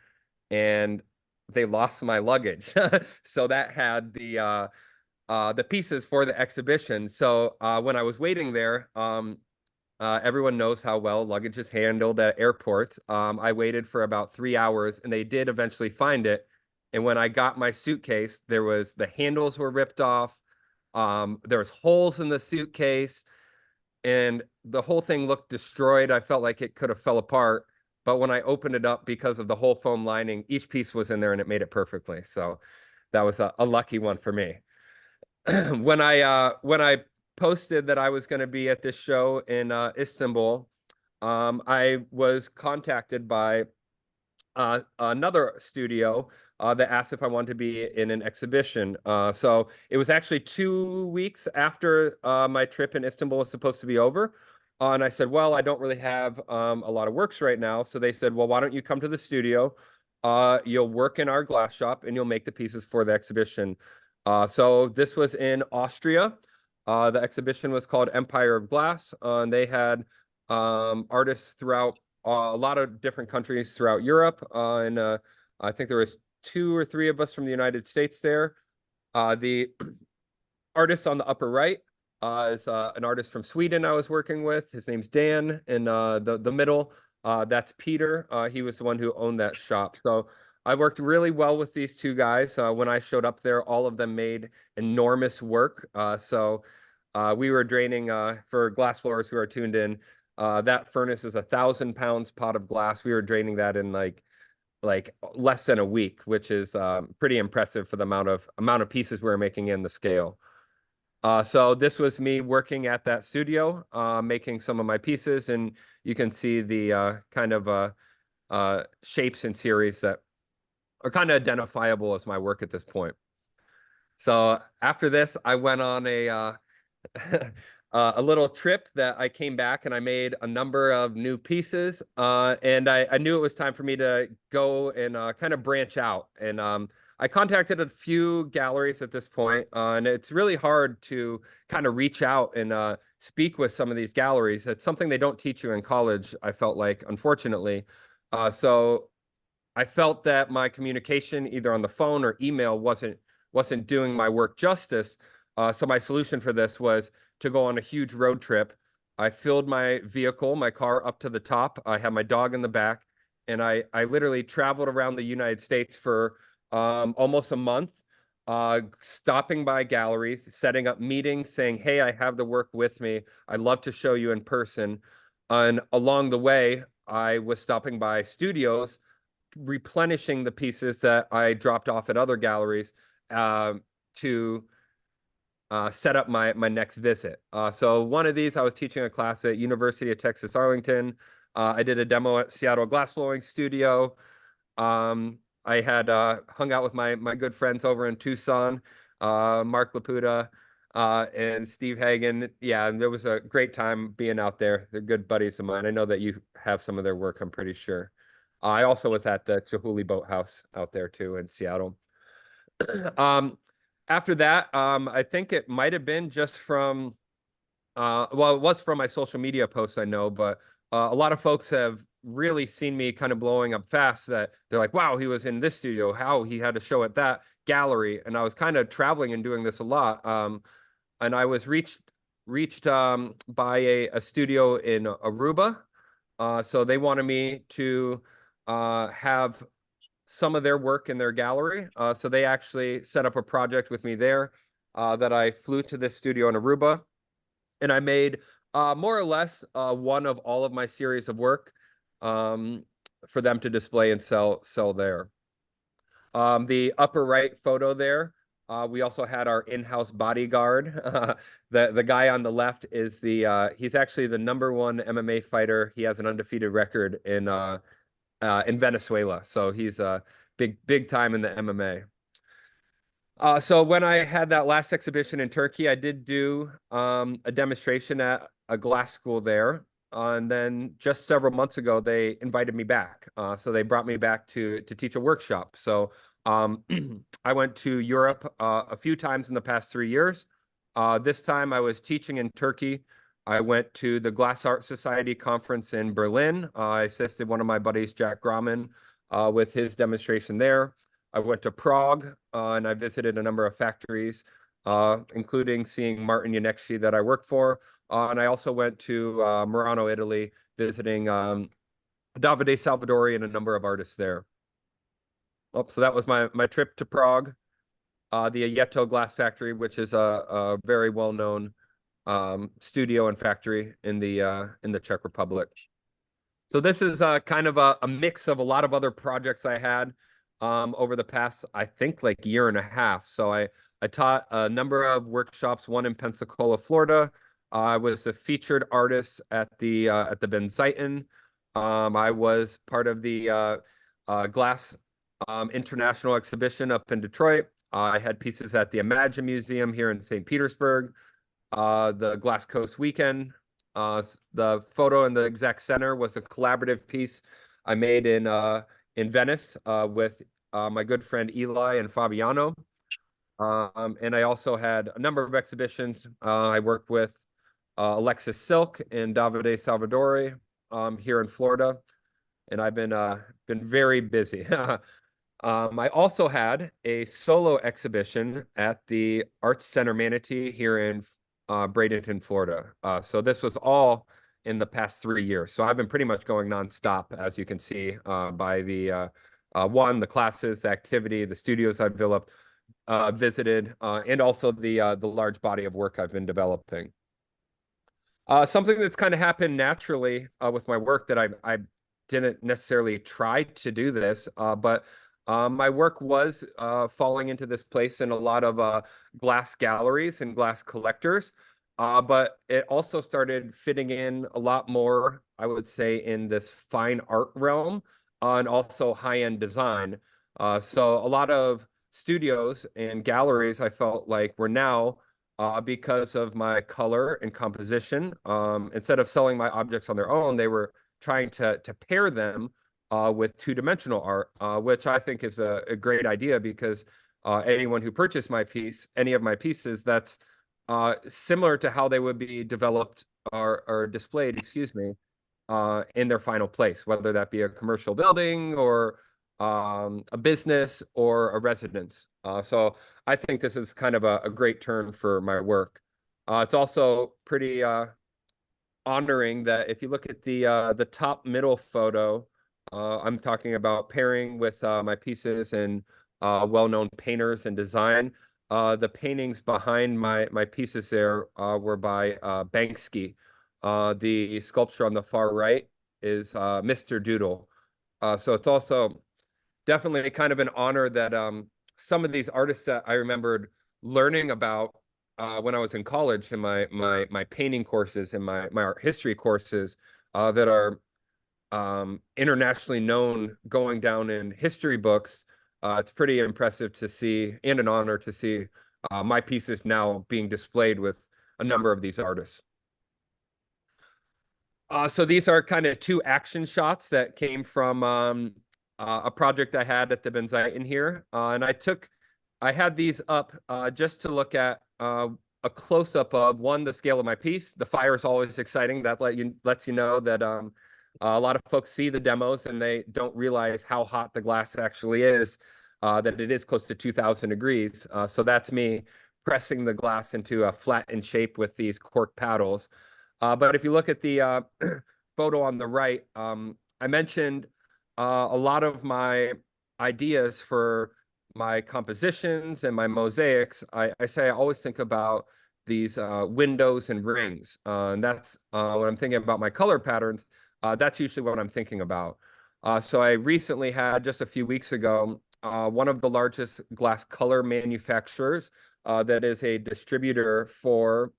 and they lost my luggage. So that had the pieces for the exhibition. So when I was waiting there, everyone knows how well luggage is handled at airports. I waited for about 3 hours, and they did eventually find it. And when I got my suitcase, the handles were ripped off. There was holes in the suitcase, and the whole thing looked destroyed. I felt like it could have fell apart. But when I opened it up, because of the whole foam lining, each piece was in there, and it made it perfectly. So that was a lucky one for me. When I posted that I was going to be at this show in Istanbul, I was contacted by another studio that asked if I wanted to be in an exhibition. So it was actually 2 weeks after my trip in Istanbul was supposed to be over. And I said, well, I don't really have a lot of works right now. So they said, well, why don't you come to the studio? You'll work in our glass shop, and you'll make the pieces for the exhibition. So this was in Austria. The exhibition was called Empire of Glass. And they had artists throughout a lot of different countries throughout Europe. And I think there was 2 or 3 of us from the United States there. The artist on the upper right is an artist from Sweden I was working with. His name's Dan. In the middle, that's Peter. He was the one who owned that shop. So I worked really well with these 2 guys. When I showed up there, all of them made enormous work. So we were draining, for glass blowers who are tuned in, that furnace is 1,000 pounds pot of glass. We were draining that in like less than a week, which is pretty impressive for the amount of pieces we were making in the scale. So this was me working at that studio, making some of my pieces, and you can see the kind of shapes and series that are kind of identifiable as my work at this point. So after this, I went on a little trip that I came back, and I made a number of new pieces. And I knew it was time for me to go and kind of branch out. And I contacted a few galleries at this point, and it's really hard to kind of reach out and speak with some of these galleries. It's something they don't teach you in college, I felt like, unfortunately. So I felt that my communication, either on the phone or email, wasn't doing my work justice. So my solution for this was to go on a huge road trip. I filled my vehicle, my car, up to the top. I had my dog in the back, and I literally traveled around the United States for almost a month, stopping by galleries, setting up meetings, saying, "Hey, I have the work with me. I'd love to show you in person." And along the way, I was stopping by studios, replenishing the pieces that I dropped off at other galleries to set up my next visit. So one of these, I was teaching a class at University of Texas Arlington. I did a demo at Seattle Glassblowing Studio. I had hung out with my good friends over in Tucson, Mark Laputa and Steve Hagen. Yeah, and it was a great time being out there. They're good buddies of mine. I know that you have some of their work, I'm pretty sure. I also was at the Chihuly Boathouse out there too in Seattle. After that, I think it might have been just from, well, it was from my social media posts, I know, but a lot of folks have really seen me kind of blowing up fast, that they're like, wow, he was in this studio, how he had a show at that gallery. And I was kind of traveling and doing this a lot. And I was reached by a studio in Aruba. So they wanted me to have some of their work in their gallery. So they actually set up a project with me there, that I flew to this studio in Aruba, and I made more or less one of all of my series of work for them to display and sell there. The upper right photo there, we also had our in-house bodyguard. The guy on the left is he's actually the #1 MMA fighter. He has an undefeated record in Venezuela, so he's big time in the MMA. So when I had that last exhibition in Turkey, I did do a demonstration at a glass school there. And then just several months ago, they invited me back. So they brought me back to teach a workshop. So I went to Europe a few times in the past 3 years. This time I was teaching in Turkey. I went to the Glass Art Society conference in Berlin. I assisted one of my buddies, Jack Grauman, with his demonstration there. I went to Prague, and I visited a number of factories, including seeing Martin Yanekshi that I work for. And I also went to Murano, Italy, visiting Davide Salvadori and a number of artists there. Oh, so that was my trip to Prague, the Ayeto Glass Factory, which is a very well-known studio and factory in the Czech Republic. So this is kind of a mix of a lot of other projects I had over the past, I think, like year and a half. So I taught a number of workshops, one in Pensacola, Florida. I was a featured artist at the Benziton. I was part of the Glass International Exhibition up in Detroit. I had pieces at the Imagine Museum here in St. Petersburg, the Glass Coast Weekend. The photo in the exec center was a collaborative piece I made in Venice with my good friend Eli and Fabiano. And I also had a number of exhibitions. I worked with Alexis Silk and Davide Salvadori here in Florida, and I've been very busy. I also had a solo exhibition at the Arts Center Manatee here in Bradenton, Florida. So this was all in the past 3 years. So I've been pretty much going nonstop, as you can see by the classes, the activity, the studios I've visited, and also the large body of work I've been developing. Something that's kind of happened naturally with my work, that I didn't necessarily try to do this, but my work was falling into this place in a lot of glass galleries and glass collectors, but it also started fitting in a lot more, I would say, in this fine art realm, and also high-end design. So a lot of studios and galleries, I felt like, were now, because of my color and composition, instead of selling my objects on their own, they were trying to pair them with two-dimensional art, which I think is a great idea because anyone who purchased any of my pieces, that's similar to how they would be developed or displayed, excuse me, in their final place, whether that be a commercial building or a business or a residence. So I think this is kind of a great turn for my work. It's also pretty honoring that if you look at the top middle photo, I'm talking about pairing with my pieces and well-known painters and design. The paintings behind my pieces there were by Banksy. The sculpture on the far right is Mr. Doodle. So it's also definitely kind of an honor that some of these artists that I remembered learning about when I was in college in my painting courses and my art history courses that are internationally known, going down in history books. It's pretty impressive to see, and an honor to see my pieces now being displayed with a number of these artists. So these are kind of two action shots that came from a project I had at the Benzite in here. And I had these up just to look at a close-up of one, the scale of my piece. The fire is always exciting. That lets you know that a lot of folks see the demos and they don't realize how hot the glass actually is, that it is close to 2,000 degrees. So that's me pressing the glass into a flattened shape with these cork paddles. But if you look at the photo on the right, I mentioned a lot of my ideas for my compositions and my mosaics. I say I always think about these windows and rings. And that's when I'm thinking about my color patterns, that's usually what I'm thinking about. So I recently had, just a few weeks ago, one of the largest glass color manufacturers that is a distributor for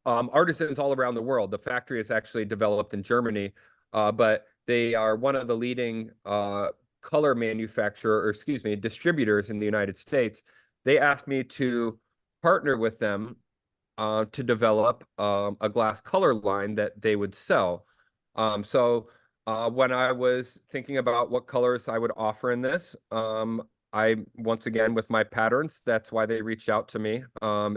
artisans all around the world. The factory is actually developed in Germany, but they are one of the leading color manufacturer, or excuse me, distributors in the United States. They asked me to partner with them to develop a glass color line that they would sell. So when I was thinking about what colors I would offer in this, once again, with my patterns, that's why they reached out to me,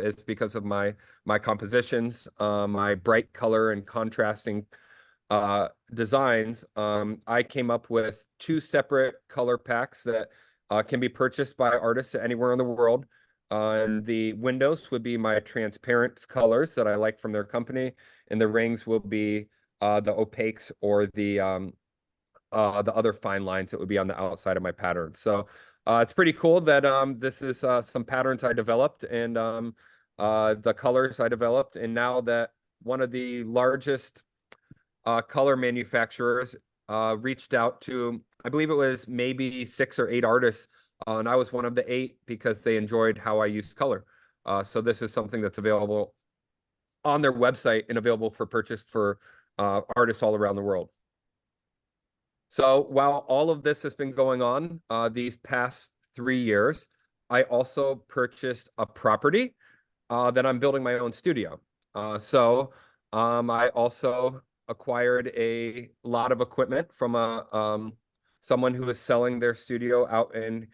is because of my compositions, my bright color and contrasting designs. I came up with two separate color packs that can be purchased by artists anywhere in the world. And the windows would be my transparent colors that I like from their company, and the rings will be the opaques or the other fine lines that would be on the outside of my pattern. So it's pretty cool that this is some patterns I developed and the colors I developed. And now that one of the largest color manufacturers reached out to, I believe it was maybe 6 or 8 artists, and I was one of the 8 because they enjoyed how I used color. So this is something that's available on their website and available for purchase for artists all around the world. So while all of this has been going on these past 3 years, I also purchased a property that I'm building my own studio. So I also acquired a lot of equipment from someone who is selling their studio out in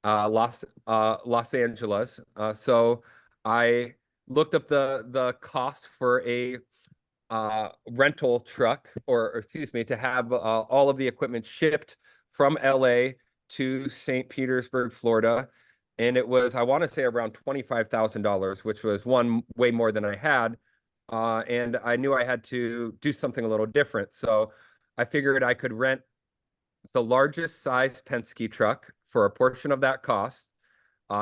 Los Angeles. So I looked up the cost for a rental truck, or excuse me, to have all of the equipment shipped from LA to St. Petersburg, Florida. And it was, I want to say, around $25,000, which was one way more than I had. And I knew I had to do something a little different. So I figured I could rent the largest size Penske truck for a portion of that cost.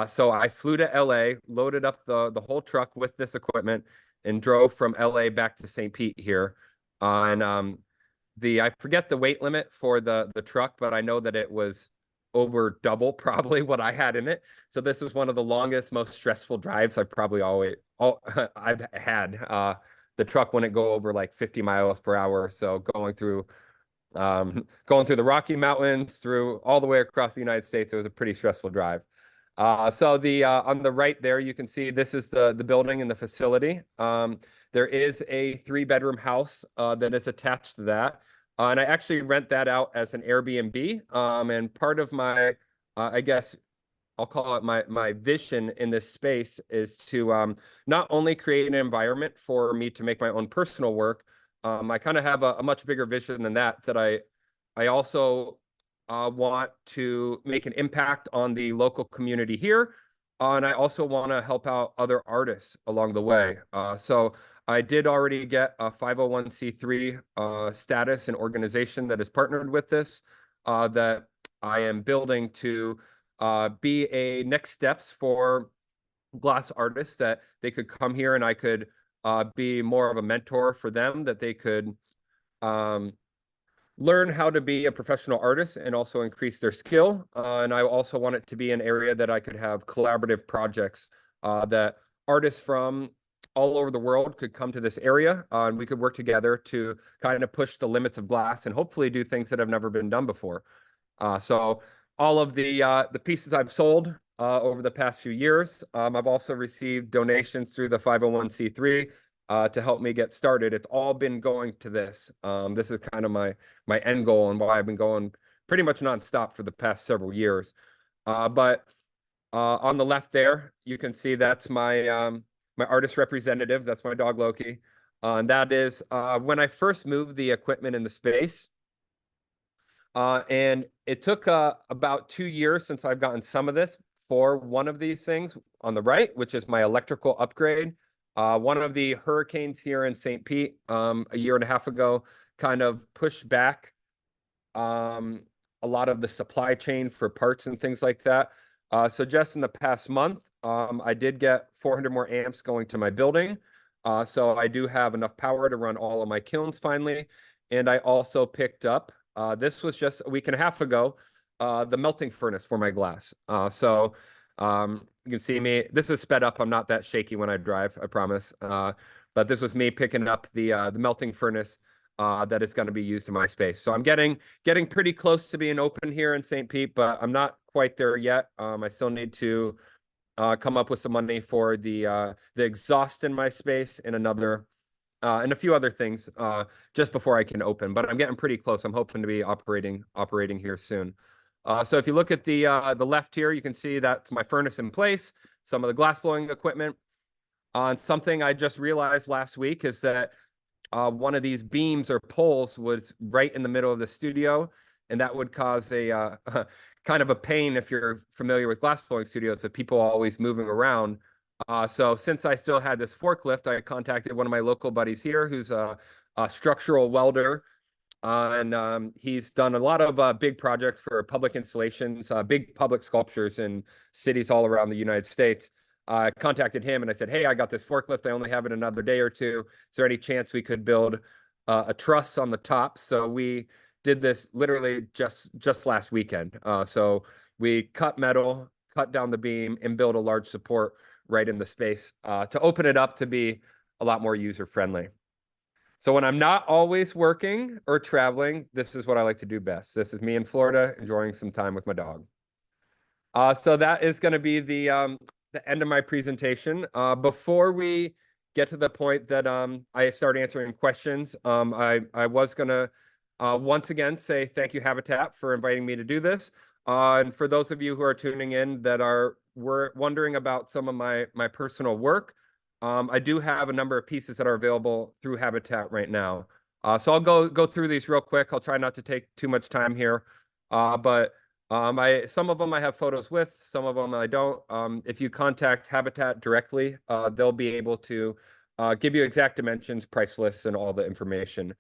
So I flew to LA, loaded up the whole truck with this equipment, and drove from LA back to St. Pete here. And I forget the weight limit for the truck, but I know that it was over double probably what I had in it. So this was one of the longest, most stressful drives I've probably I've had. The truck wouldn't go over like 50 miles per hour. So going through the Rocky Mountains, through all the way across the United States, it was a pretty stressful drive. So on the right there, you can see this is the building and the facility. There is a 3-bedroom house that is attached to that. And I actually rent that out as an Airbnb. And part of my, I guess I'll call it my vision in this space is to not only create an environment for me to make my own personal work. I kind of have a much bigger vision than that. I also want to make an impact on the local community here, and I also want to help out other artists along the way. So I did already get a 501c3 status and organization that is partnered with this that I am building to be a next steps for glass artists, that they could come here and I could be more of a mentor for them, that they could um, learn how to be a professional artist and also increase their skill. And I also want it to be an area that I could have collaborative projects that artists from all over the world could come to this area, and we could work together to kind of push the limits of glass and hopefully do things that have never been done before. So all of the pieces I've sold over the past few years, I've also received donations through the 501c3 to help me get started. It's all been going to this. This is kind of my end goal and why I've been going pretty much nonstop for the past several years. But on the left there, you can see that's my artist representative. That's my dog Loki. And that is when I first moved the equipment in the space. And it took about 2 years since I've gotten some of this for one of these things on the right, which is my electrical upgrade. One of the hurricanes here in St. Pete a year and a half ago kind of pushed back a lot of the supply chain for parts and things like that. So just in the past month, I did get 400 more amps going to my building. So I do have enough power to run all of my kilns finally. And I also picked up, this was just a week and a half ago, the melting furnace for my glass. So you can see me, this is sped up. I'm not that shaky when I drive, I promise. But this was me picking up the melting furnace that is going to be used in my space. So I'm getting pretty close to being open here in St. Pete, but I'm not quite there yet. I still need to come up with some money for the exhaust in my space and and a few other things just before I can open. But I'm getting pretty close. I'm hoping to be operating here soon. So if you look at the left here, you can see that's my furnace in place, some of the glass blowing equipment. And something I just realized last week is that one of these beams or poles was right in the middle of the studio, and that would cause a kind of a pain if you're familiar with glass blowing studios, that people are always moving around. So since I still had this forklift, I contacted one of my local buddies here who's a structural welder. And he's done a lot of big projects for public installations, big public sculptures in cities all around the United States. I contacted him and I said, hey, I got this forklift. I only have it another day or two. Is there any chance we could build a truss on the top? So we did this literally just last weekend. So we cut metal, cut down the beam, and build a large support right in the space to open it up to be a lot more user-friendly. So when I'm not always working or traveling, this is what I like to do best. This is me in Florida enjoying some time with my dog. So that is going to be the end of my presentation. Before we get to the point that I start answering questions, I was going to once again say thank you, Habitat, for inviting me to do this. And for those of you who are tuning in that were wondering about some of my personal work, I do have a number of pieces that are available through Habitat right now. So I'll go through these real quick. I'll try not to take too much time here. But some of them I have photos with, some of them I don't. If you contact Habitat directly, they'll be able to give you exact dimensions, price lists, and all the information.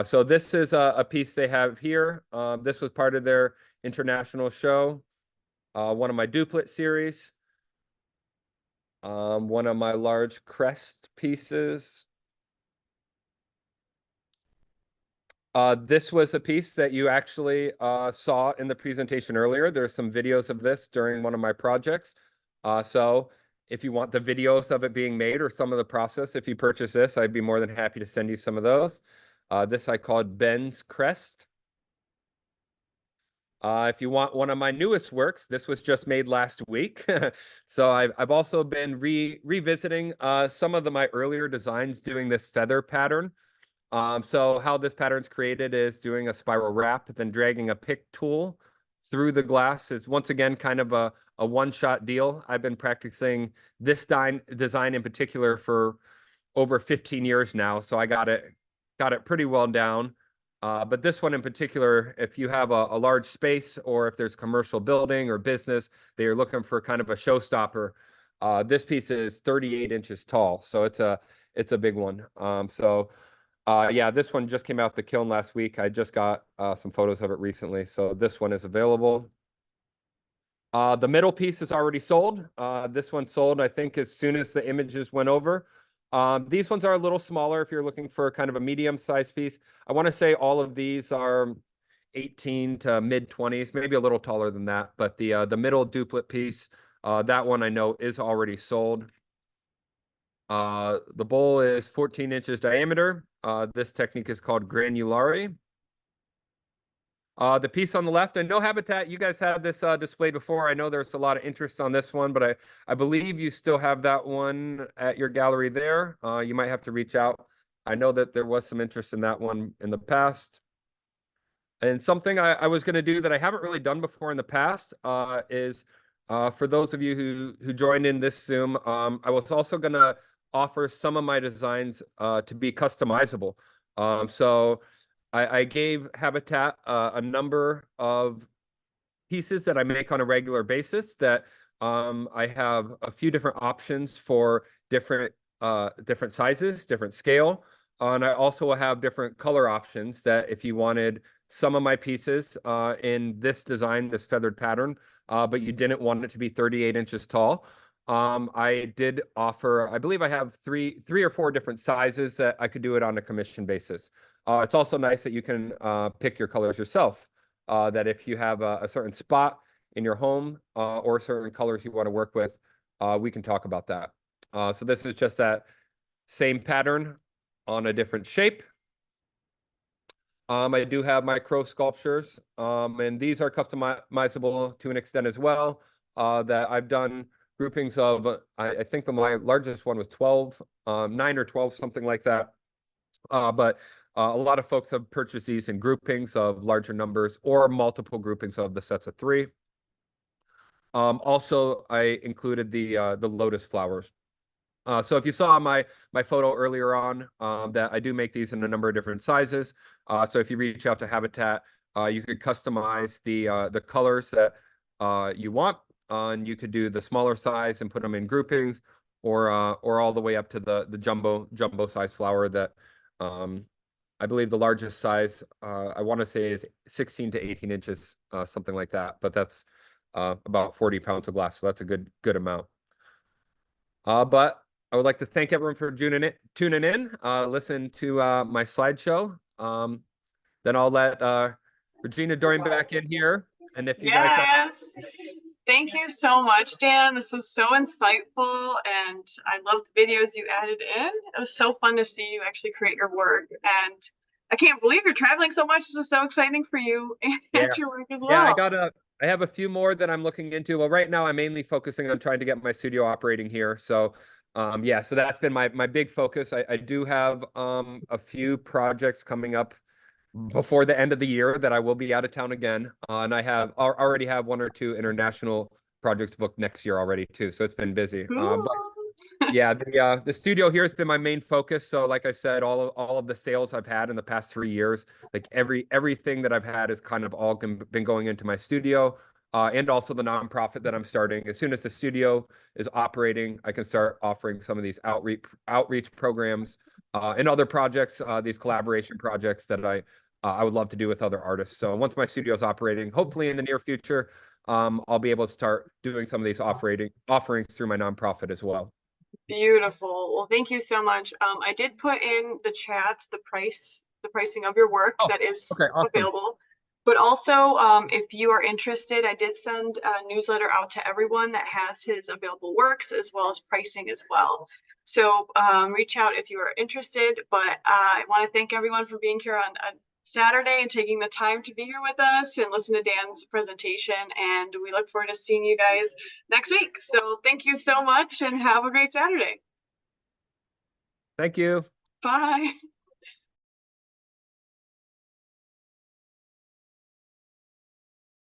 So this is a piece they have here. This was part of their international show. One of my duplet series. One of my large crest pieces. This was a piece that you actually saw in the presentation earlier. There's some videos of this during one of my projects. So if you want the videos of it being made or some of the process, if you purchase this, I'd be more than happy to send you some of those. This I called Ben's Crest. If you want one of my newest works, this was just made last week. So I've also been revisiting some of my earlier designs, doing this feather pattern. So how this pattern's created is doing a spiral wrap, then dragging a pick tool through the glass. It's once again kind of a one-shot deal. I've been practicing this design in particular for over 15 years now, so I got it pretty well down. But this one in particular, if you have a large space or if there's a commercial building or business that you're looking for kind of a showstopper, this piece is 38 inches tall, so it's a big one. Yeah, this one just came out the kiln last week. I just got some photos of it recently, so this one is available. The middle piece is already sold. This one sold, I think, as soon as the images went over. These ones are a little smaller if you're looking for kind of a medium-sized piece. I want to say all of these are 18 to mid-20s, maybe a little taller than that. But the middle duplet piece, that one I know is already sold. The bowl is 14 inches diameter. This technique is called granulare. The piece on the left, I know Habitat, you guys had this displayed before. I know there's a lot of interest on this one, but I believe you still have that one at your gallery there. You might have to reach out. I know that there was some interest in that one in the past. And something I was going to do that I haven't really done before in the past is for those of you who joined in this Zoom, I was also going to offer some of my designs to be customizable. So I gave Habitat a number of pieces that I make on a regular basis that I have a few different options for different sizes, different scale. And I also will have different color options that if you wanted some of my pieces in this design, this feathered pattern, but you didn't want it to be 38 inches tall. I did offer, I believe I have three or four different sizes that I could do it on a commission basis. It's also nice that you can pick your colors yourself. That if you have a certain spot in your home or certain colors you want to work with, we can talk about that. So this is just that same pattern on a different shape. I do have my crow sculptures, and these are customizable to an extent as well. That I've done groupings of, I think my largest one was 12, 9 or 12, something like that. But a lot of folks have purchased these in groupings of larger numbers or multiple groupings of the sets of 3. Also, I included the lotus flowers. So if you saw my photo earlier on, that I do make these in a number of different sizes. So if you reach out to Habitat, you could customize the colors that you want, and you could do the smaller size and put them in groupings, or all the way up to the jumbo size flower that I believe the largest size I want to say is 16 to 18 inches, something like that. But that's about 40 pounds of glass, so that's a good amount. But I would like to thank everyone for tuning in, listen to my slideshow. Then I'll let Regina Dorian back in here. And if you guys have... Thank you so much, Dan. This was so insightful, and I love the videos you added in. It was so fun to see you actually create your work, and I can't believe you're traveling so much. This is so exciting for you and your work as well. Yeah, I have a few more that I'm looking into. Well, right now I'm mainly focusing on trying to get my studio operating here. So yeah, so that's been my big focus. I do have a few projects coming up before the end of the year that I will be out of town again. And I already have 1 or 2 international projects booked next year already too. So it's been busy. But yeah, the studio here has been my main focus. So like I said, all of the sales I've had in the past 3 years, like everything that I've had is kind of all been going into my studio. And also the nonprofit that I'm starting. As soon as the studio is operating, I can start offering some of these outreach programs and other projects, these collaboration projects that I would love to do with other artists. So once my studio is operating, hopefully in the near future, I'll be able to start doing some of these offerings through my nonprofit as well. Beautiful. Well, thank you so much. I did put in the chat the pricing of your work that is available. But also, if you are interested, I did send a newsletter out to everyone that has his available works as well as pricing as well. So reach out if you are interested. But I want to thank everyone for being here on Saturday and taking the time to be here with us and listen to Dan's presentation. And we look forward to seeing you guys next week. So thank you so much and have a great Saturday. Thank you. Bye.